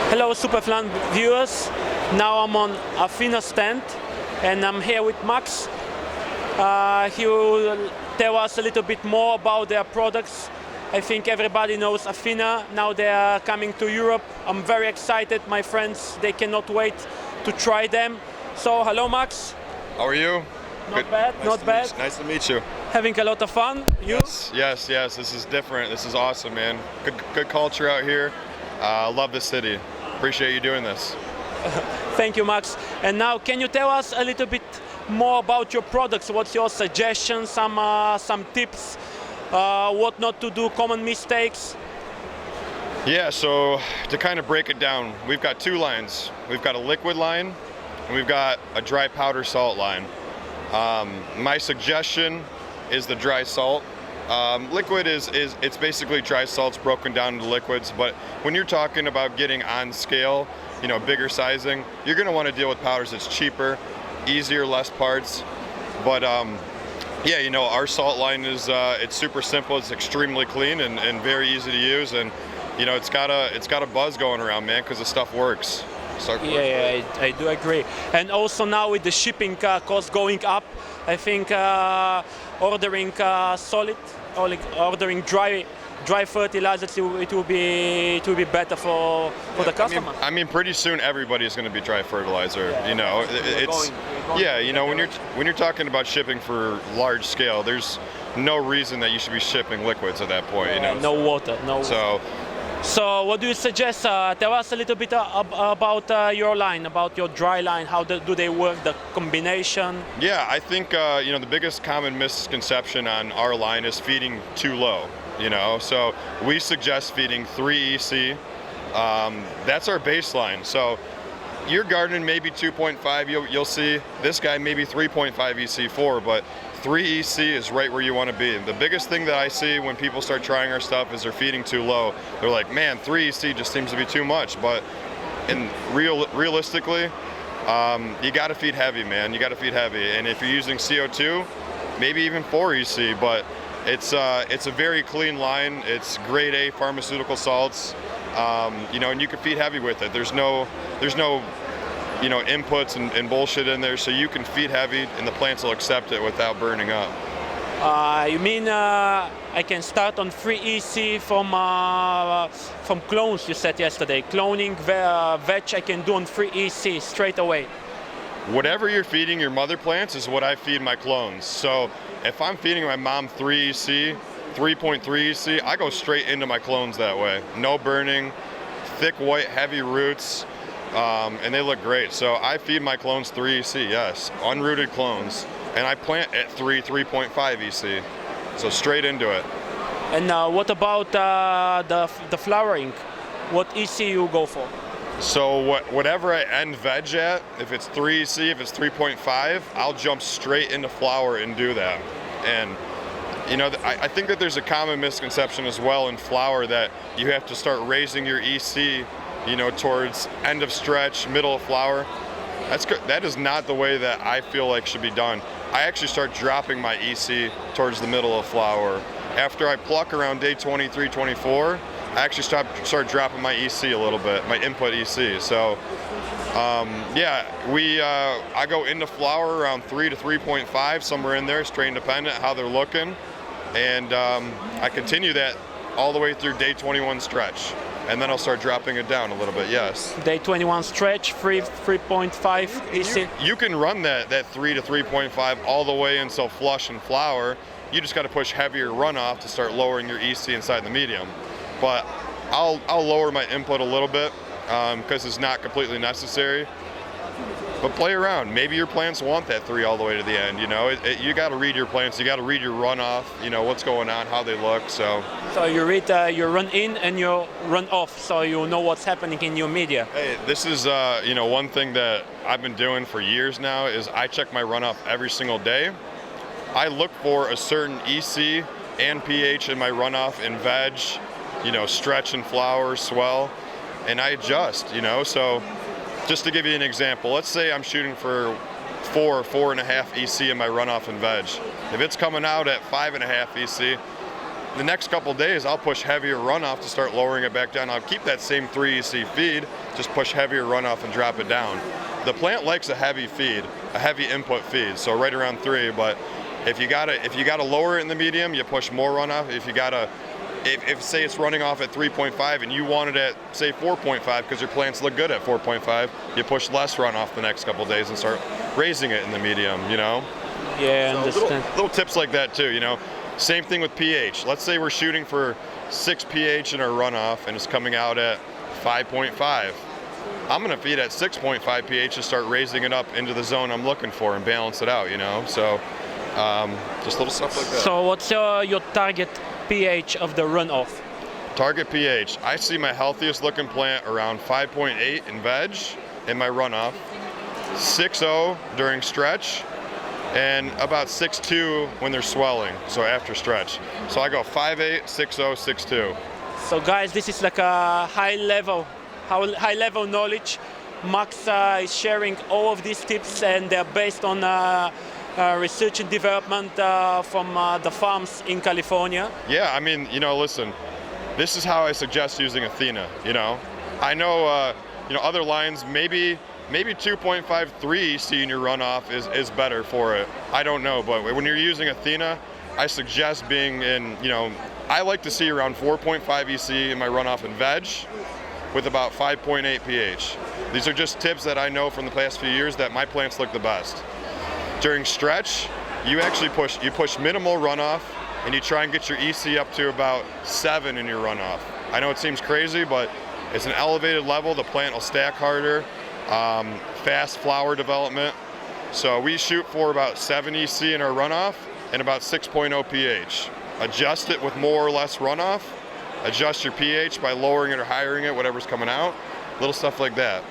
Hello Superflan viewers, now I'm on Athena stand and I'm here with Max. He will tell us a little bit more about their products. I think everybody knows Athena, now they are coming to Europe. I'm very excited, my friends, they cannot wait to try them. So hello Max. How are you? Not bad, not bad. Nice to meet you. Having a lot of fun, you? Yes, this is different. This is awesome, man. Good culture out here. Love the city. Appreciate you doing this. Thank you, Max. And now, can you tell us a little bit more about your products? What's your suggestions, some tips, what not to do, common mistakes? Yeah, so to kind of break it down, we've got two lines. We've got a liquid line, and we've got a dry powder salt line. My suggestion is the dry salt. Liquid it's basically dry salts broken down into liquids, but when you're talking about getting on scale, you know, bigger sizing, you're going to want to deal with powders that's cheaper, easier, less parts. But yeah, you know, our salt line is it's super simple, it's extremely clean and very easy to use, and you know, it's got a buzz going around, man, because the stuff works. Yeah, I do agree. And also now with the shipping cost going up, I think ordering ordering dry fertilizers, it will be better for the customer. I mean, pretty soon everybody's going to be dry fertilizer. Yeah, you know, yeah, you know, when you're talking about shipping for large scale, there's no reason that you should be shipping liquids at that point. You know, no water, no. So what do you suggest? Tell us a little bit about your line, about your dry line. How do they work, the combination? Yeah, I think you know, the biggest common misconception on our line is feeding too low. You know, so we suggest feeding 3 EC. That's our baseline. So your garden maybe 2.5. You'll see this guy maybe 3.5 EC4, but 3 EC is right where you want to be. The biggest thing that I see when people start trying our stuff is they're feeding too low. They're like, man, 3 EC just seems to be too much. But realistically, you got to feed heavy, man. You got to feed heavy. And if you're using CO2, maybe even 4 EC. But it's a very clean line. It's grade A pharmaceutical salts. You know, and you can feed heavy with it. There's no you know, inputs and bullshit in there, so you can feed heavy and the plants will accept it without burning up. You mean I can start on 3 EC from clones, you said yesterday. Cloning veg I can do on 3 EC straight away. Whatever you're feeding your mother plants is what I feed my clones. So if I'm feeding my mom 3 EC, 3.3 EC, I go straight into my clones that way. No burning, thick white, heavy roots. And they look great. So I feed my clones 3 EC, yes, unrooted clones, and I plant at 3.5 EC, so straight into it. And what about the flowering? What EC you go for? So whatever I end veg at, if it's 3 EC, if it's 3.5, I'll jump straight into flower and do that. And you know, I think that there's a common misconception as well in flower that you have to start raising your EC, you know, towards end of stretch, middle of flower. That's good. That is not the way that I feel like should be done. I actually start dropping my EC towards the middle of flower. After I pluck around day 23, 24, I actually start dropping my EC a little bit, my input EC. So yeah, I go into flower around 3 to 3.5, somewhere in there, strain dependent, how they're looking. And I continue that all the way through day 21 stretch. And then I'll start dropping it down a little bit, yes. Day 21 stretch, 3.5 EC. You can run that 3 to 3.5 all the way until flush and flower. You just got to push heavier runoff to start lowering your EC inside the medium. But I'll lower my input a little bit because it's not completely necessary. But play around. Maybe your plants want that 3 all the way to the end. You know, you got to read your plants. You got to read your runoff. You know what's going on, how they look. So you read your run in and your run off, so you know what's happening in your media. Hey, this is you know, one thing that I've been doing for years now is I check my runoff every single day. I look for a certain EC and pH in my runoff in veg, you know, stretch and flower, swell, and I adjust. You know, so. Just to give you an example, let's say I'm shooting for 4 or 4.5 EC in my runoff and veg. If it's coming out at 5.5 EC, the next couple days, I'll push heavier runoff to start lowering it back down. I'll keep that same 3 EC feed, just push heavier runoff and drop it down. The plant likes a heavy feed, a heavy input feed, so right around 3. But if you gotta lower it in the medium, you push more runoff. If say it's running off at 3.5 and you want it at say 4.5 because your plants look good at 4.5, you push less runoff the next couple days and start raising it in the medium. Yeah, I so understand. little tips like that too. Same thing with pH. Let's say we're shooting for 6 pH in our runoff and it's coming out at 5.5. I'm going to feed at 6.5 pH to start raising it up into the zone I'm looking for and balance it out, So just little stuff like that. So what's your target pH of the runoff? Target pH. I see my healthiest looking plant around 5.8 in veg in my runoff, 6.0 during stretch, and about 6.2 when they're swelling, so after stretch. So I go 5.8, 6.0, 6.2. So guys, this is like a high level knowledge. Max is sharing all of these tips, and they're based on research and development from the farms in California. Yeah, I mean, listen, this is how I suggest using Athena. I know, other lines maybe 2.53 EC in your runoff is better for it. I don't know, but when you're using Athena, I suggest being in, I like to see around 4.5 EC in my runoff in veg with about 5.8 pH. These are just tips that I know from the past few years that my plants look the best. During stretch, you actually push minimal runoff and you try and get your EC up to about 7 in your runoff. I know it seems crazy, but it's an elevated level. The plant will stack harder. Fast flower development. So we shoot for about 7 EC in our runoff and about 6.0 pH. Adjust it with more or less runoff. Adjust your pH by lowering it or highering it, whatever's coming out. Little stuff like that.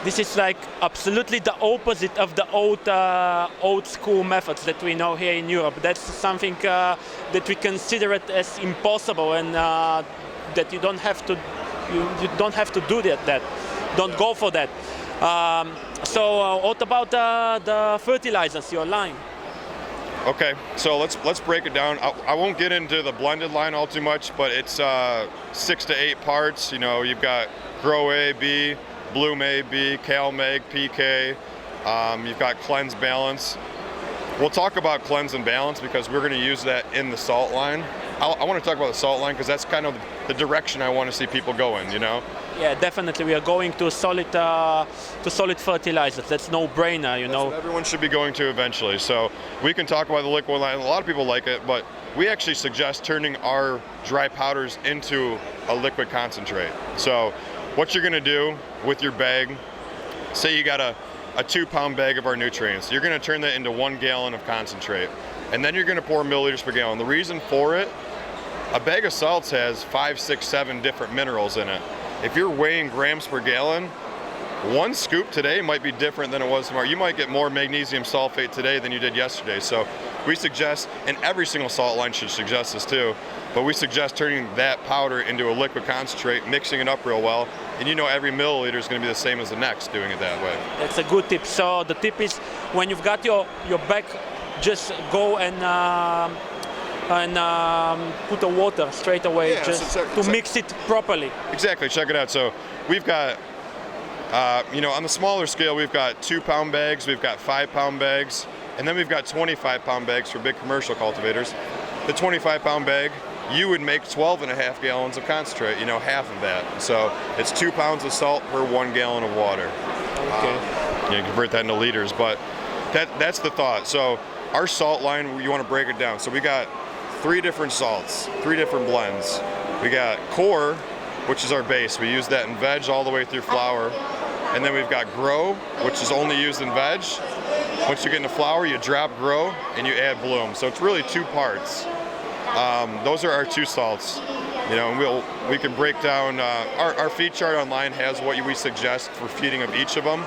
This is like absolutely the opposite of the old school methods that we know here in Europe. That's something that we consider it as impossible, and that you don't have to do that. Don't go for that. So what about the fertilizers, your line? Okay, so let's break it down. I won't get into the blended line all too much, but it's 6 to 8 parts. You've got Grow A, B, Bloom A, B, Cal Meg, PK. You've got Cleanse Balance. We'll talk about Cleanse and Balance because we're going to use that in the salt line. I want to talk about the salt line because that's kind of the direction I want to see people go in. Yeah, definitely. We are going to solid fertilizers. That's no-brainer, That's what everyone should be going to eventually. So we can talk about the liquid line. A lot of people like it, but we actually suggest turning our dry powders into a liquid concentrate. So what you're going to do with your bag, say you got a 2-pound bag of our nutrients, you're going to turn that into 1 gallon of concentrate, and then you're going to pour milliliters per gallon. The reason for it, a bag of salts has 5, 6, 7 different minerals in it. If you're weighing grams per gallon, 1 scoop today might be different than it was tomorrow. You might get more magnesium sulfate today than you did yesterday. So we suggest, and every single salt line should suggest this too, but we suggest turning that powder into a liquid concentrate, mixing it up real well, and every milliliter is going to be the same as the next doing it that way. That's a good tip. So the tip is when you've got your bag, just go and put the water straight away, to mix it properly. Exactly, check it out. So we've got, on the smaller scale, we've got 2-pound bags, we've got 5-pound bags, and then we've got 25-pound bags for big commercial cultivators. The 25-pound bag, you would make 12.5 gallons of concentrate, half of that. So it's 2 pounds of salt per 1 gallon of water. Okay. You convert that into liters, but that's the thought. So our salt line, you want to break it down. So we got 3 different salts, 3 different blends. We got core, which is our base. We use that in veg all the way through flower. And then we've got grow, which is only used in veg. Once you get into flower, you drop grow and you add bloom. So it's really 2 parts. Those are our 2 salts. We can break down, our feed chart online has what we suggest for feeding of each of them.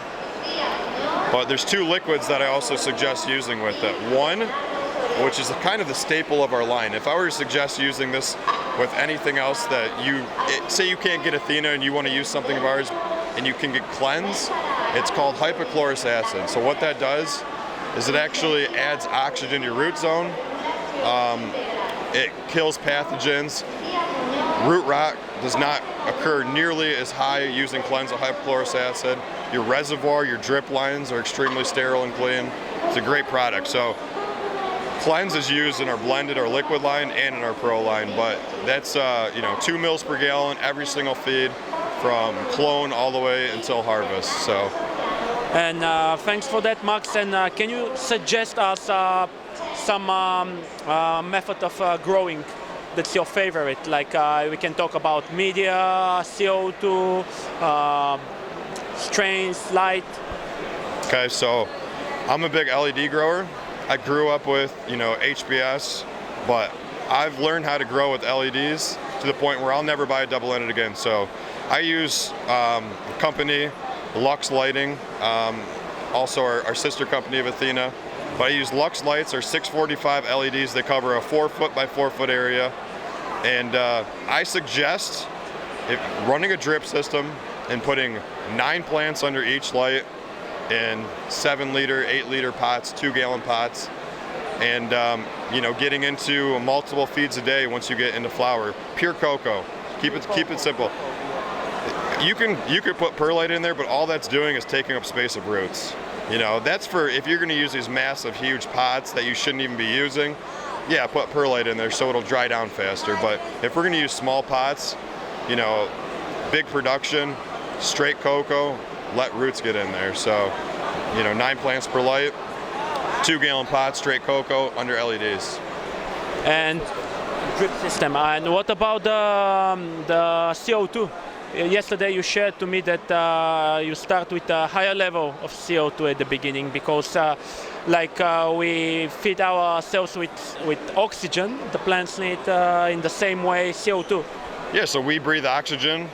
But there's 2 liquids that I also suggest using with it. One, which is kind of the staple of our line. If I were to suggest using this with anything else that say you can't get Athena and you want to use something of ours and you can get Cleanse, it's called hypochlorous acid. So what that does is it actually adds oxygen to your root zone. It kills pathogens. Root rot does not occur nearly as high using cleanse with hypochlorous acid. Your reservoir, your drip lines are extremely sterile and clean. It's a great product. So cleanse is used in our blended or liquid line and in our pro line, but that's 2 mils per gallon every single feed from clone all the way until harvest. So. And thanks for that, Max. And can you suggest us some method of growing that's your favorite? Like we can talk about media, CO2, strains, light. Okay, so I'm a big LED grower. I grew up with, HBS, but I've learned how to grow with LEDs to the point where I'll never buy a double-ended again. So I use a company, Lux Lighting, also our sister company of Athena. But I use Lux Lights, or 645 LEDs. They cover a 4 foot by 4 foot area. And I suggest running a drip system and putting 9 plants under each light in 7-liter, 8-liter pots, 2-gallon pots, and getting into multiple feeds a day once you get into flower. Pure cocoa. Keep it simple. You could put perlite in there, but all that's doing is taking up space of roots. That's for if you're going to use these massive, huge pots that you shouldn't even be using. Yeah, put perlite in there so it'll dry down faster. But if we're going to use small pots, big production, straight cocoa, let roots get in there. So, 9 plants per light, 2-gallon pots, straight cocoa under LEDs. And drip system. And what about the CO2? Yesterday you shared to me that you start with a higher level of CO2 at the beginning because we feed ourselves with oxygen, the plants need in the same way CO2. Yeah, so we breathe oxygen,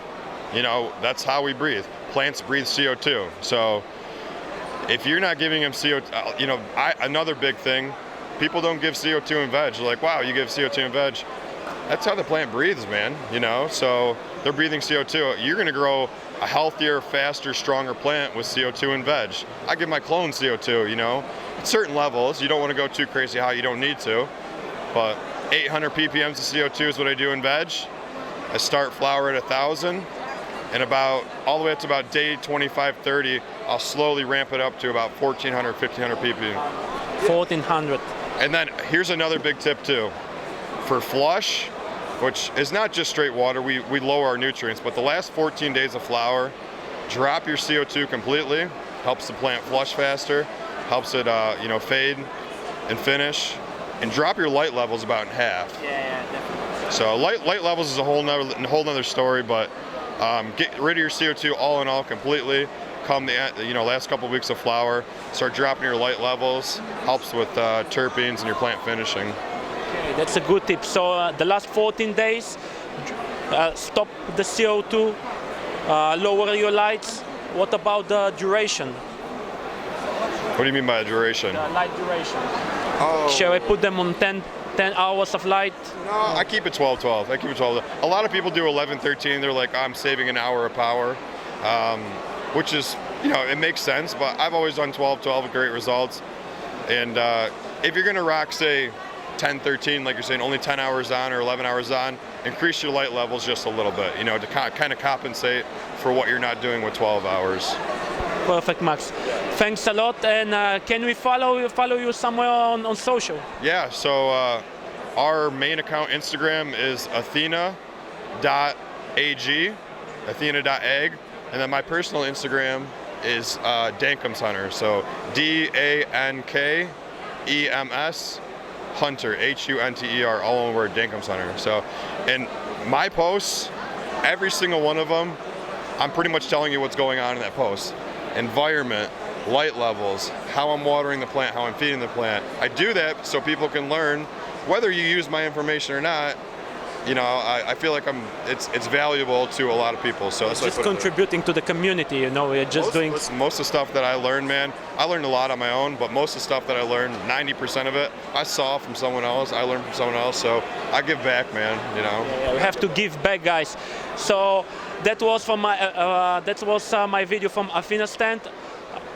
that's how we breathe. Plants breathe CO2. So if you're not giving them CO2, another big thing, people don't give CO2 in veg. They're like, wow, you give CO2 in veg. That's how the plant breathes, man, so they're breathing CO2. You're going to grow a healthier, faster, stronger plant with CO2 in veg. I give my clone CO2, at certain levels. You don't want to go too crazy high, you don't need to, but 800 ppm of CO2 is what I do in veg. I start flower at 1,000, and all the way up to about day 25, 30, I'll slowly ramp it up to about 1,400, 1,500 ppm. 1,400. And then here's another big tip too. For flush, which is not just straight water, we lower our nutrients, but the last 14 days of flower, drop your CO2 completely, helps the plant flush faster, helps it fade and finish, and drop your light levels about in half. Yeah, definitely. So light levels is a whole nother story, but get rid of your CO2 all in all completely. Come the last couple of weeks of flower, start dropping your light levels, helps with terpenes and your plant finishing. Okay, that's a good tip. So the last 14 days, stop the CO2, lower your lights. What about the duration? What do you mean by duration? The light duration. Oh. Shall I put them on 10 hours of light? No, I keep it 12-12. I keep it 12. A lot of people do 11-13. They're like, I'm saving an hour of power, which is, it makes sense, but I've always done 12-12 with great results. And if you're going to rock, say, 10-13, like you're saying, only 10 hours on or 11 hours on, increase your light levels just a little bit, to kind of compensate for what you're not doing with 12 hours. Perfect, Max. Thanks a lot. And can we follow you somewhere on social? Yeah, so our main account Instagram is Athena.ag, Athena.ag, and then my personal Instagram is Dankums Hunter, so DANKEMS Hunter, HUNTER, all one word, Dankums Hunter. So, and my posts, every single one of them, I'm pretty much telling you what's going on in that post. Environment, light levels, how I'm watering the plant, how I'm feeding the plant. I do that so people can learn, whether you use my information or not. I feel like it's valuable to a lot of people. So it's just contributing to the community, We're just doing most of the stuff that I learned, man. I learned a lot on my own, but most of the stuff that I learned, 90% of it, I saw from someone else. I learned from someone else, so I give back, man. Yeah, we have to give back, guys. So that was my video from Athena stand.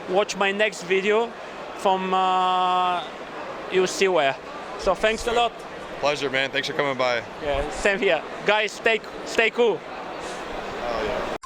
Watch my next video from you'll see where. So thanks a lot. Pleasure, man. Thanks for coming by. Yeah, same here. Guys, stay cool. Oh, yeah.